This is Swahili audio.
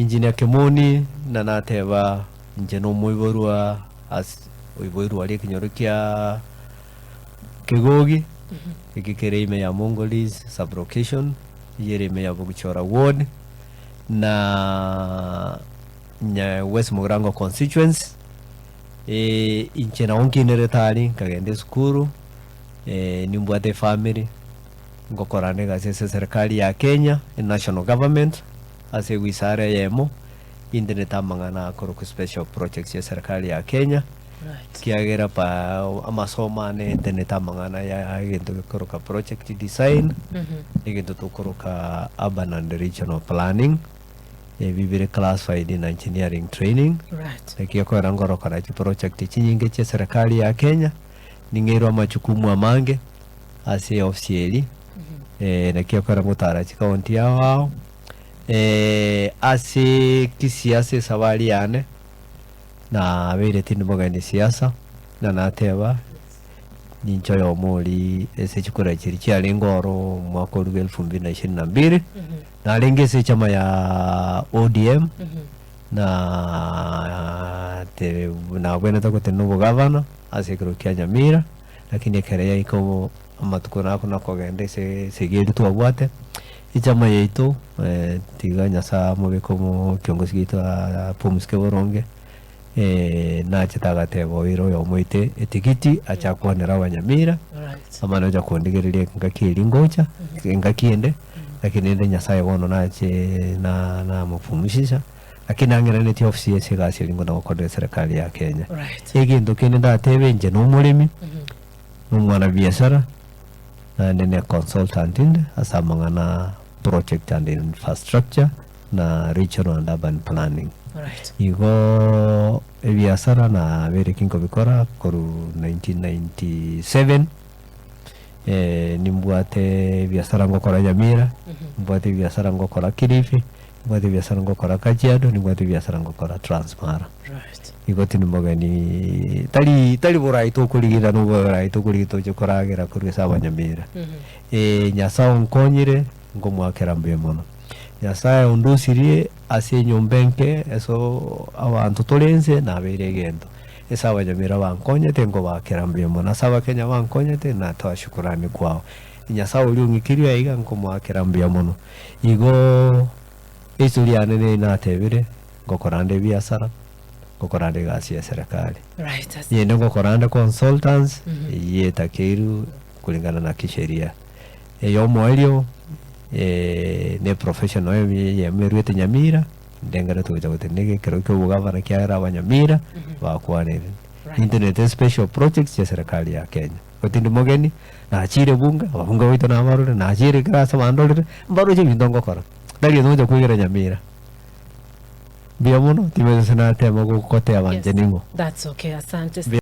Engineer Kimoni na nateba nje no muiborwa as uiborwa ali kinyorukia Kegogi ikikere ime ya Mongolis sublocation yere ime ya Buguchora ward na nya West Mugirango constituency inche na onki neretari kagende skuru nimbwate family ngokorane gase serikali ya Kenya national government ase wizara yemo internet amangana koro special projects ya serikali ya Kenya kiagera pa amasomane internet amangana ya gento koro ka project design gento to koro ka urban and regional planning vivire classified in engineering training kia kwa rangoro kana project chinyinge cha serikali ya Kenya ningeirwa machukumu amange ase officially na kia kwa mutara chikaunti ya wao ase kisiasa sawali yane na wele tindi mboga ni siasa na nateba nincho yo moli ese chikura chiri cha lingoro mwaka 2022 na lengese chama ya ODM na bwena tako tenugo governor ase kurukia Nyamira lakini kereya iko amatukuna kuna kogende se gedu tu abwate ichama yeito tiga nyasa mubeko mu kiongozi gitu Pumzike Boronge na chitaga tebo iro yo moite etikiti achakwonera Nyamira amana ja kondigereria ngakiri ngocha ngakiende lakini ende nyasaye wono na mupumshisha lakini angirane ti ofisi yese gasi lingo na okode serikali ya Kenya ndo kene da tebe nje no mulimi mwana biashara na nene consultant inde asamangana project and infrastructure na regional and urban planning igo biashara na vere kinko bikora koru 1997 nimbwate biashara ngokora Nyamira mbwate biashara ngokora Kilifi mbwate biashara ngokora Kajiado nimbwate biashara ngokora Transmara igo tinimboga ni tali borai to kuligira no borai to kuligito chokoragera kuri saba Nyamira nyasa onkonyire ngomwakera mbemono nyasa undusirie ase nyombenke eso abantu tolenze na beregendo esaba Nyamira bankonyete ngo bakera mbemono saba Kenya bankonyete na twashukurani kwao nyasa uliungikiria iga ngomwakera mbemono igo esuliane ne natebire ngokorande biashara ngokorande gasi ya serikali yende ngokorande consultants yetakiru kulingana na kisheria yo mwelio ne professional yemerwete Nyamira ndengara tuja kutenege kero ko gavana kiara Nyamira bakwane internet special projects ya serikali ya Kenya kotindi mogeni na achire bunga abunga wito na marure na achire grasa mandolire mbaro je ndongo kora dali no kugira Nyamira biamono timeze sana tema ko kote abanje ningo. That's okay, asante.